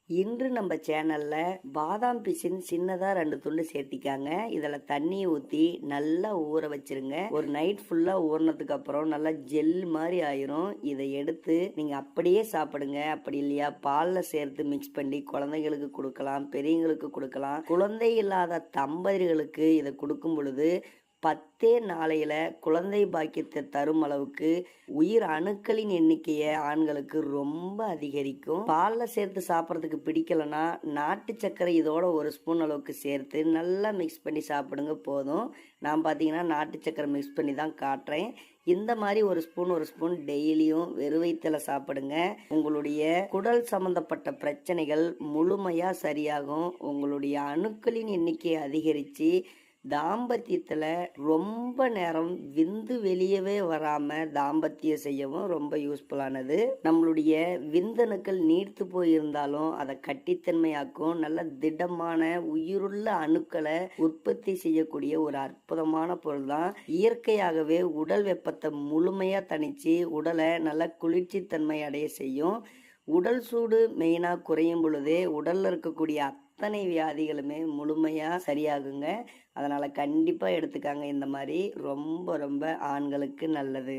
இன்று நம்ம சேனல்ல பாதாம் பிசின் சின்னதா 2 துண்டு சேர்த்திக்காங்க. இதுல தண்ணியை ஊத்தி நல்லா ஊற வச்சிருங்க. ஒரு நைட் ஃபுல்லா ஊறினதுக்கு அப்புறம் நல்லா ஜெல் மாதிரி ஆயிரும். இதை எடுத்து நீங்க அப்படியே சாப்பிடுங்க. அப்படி இல்லையா பால்ல சேர்த்து மிக்ஸ் பண்ணி குழந்தைகளுக்கு கொடுக்கலாம், பெரியவங்களுக்கு கொடுக்கலாம். குழந்தை இல்லாத தம்பதிகளுக்கு இதை கொடுக்கும் பொழுது 10 நாளையில குழந்தை பாக்கியத்தை தரும் அளவுக்கு உயிர் அணுக்களின் எண்ணிக்கையை ஆண்களுக்கு ரொம்ப அதிகரிக்கும். பால்ல சேர்த்து சாப்பிட்றதுக்கு பிடிக்கலன்னா நாட்டு சர்க்கரை இதோட 1 ஸ்பூன் அளவுக்கு சேர்த்து நல்லா மிக்ஸ் பண்ணி சாப்பிடுங்க போதும். நான் பார்த்தீங்கன்னா நாட்டு சர்க்கரை மிக்ஸ் பண்ணி தான் காட்டுறேன். இந்த மாதிரி 1 ஸ்பூன் டெய்லியும் வெறும் வயிற்றுல சாப்பிடுங்க. உங்களுடைய குடல் சம்பந்தப்பட்ட பிரச்சனைகள் முழுமையா சரியாகும். உங்களுடைய அணுக்களின் எண்ணிக்கையை அதிகரித்து தாம்பத்தியத்தில் ரொம்ப நேரம் விந்து வெளியவே வராமல் தாம்பத்தியம் செய்யவும் ரொம்ப யூஸ்ஃபுல்லானது. நம்மளுடைய விந்தணுக்கள் நீர்த்து போயிருந்தாலும் அதை கட்டித்தன்மையாக்கும். நல்ல திடமான உயிருள்ள அணுக்களை உற்பத்தி செய்யக்கூடிய ஒரு அற்புதமான பொருள் தான். இயற்கையாகவே உடல் வெப்பத்தை முழுமையாக தணித்து உடலை நல்ல குளிர்ச்சித்தன்மை அடைய செய்யும். உடல் சூடு மெயினாக குறையும் பொழுதே உடலில் இருக்கக்கூடிய அத்தனை வியாதிகளுமே முழுமையாக சரியாகுங்க. அதனால் கண்டிப்பாக எடுத்துக்காங்க. இந்த மாதிரி ரொம்ப ரொம்ப ஆண்களுக்கு நல்லது.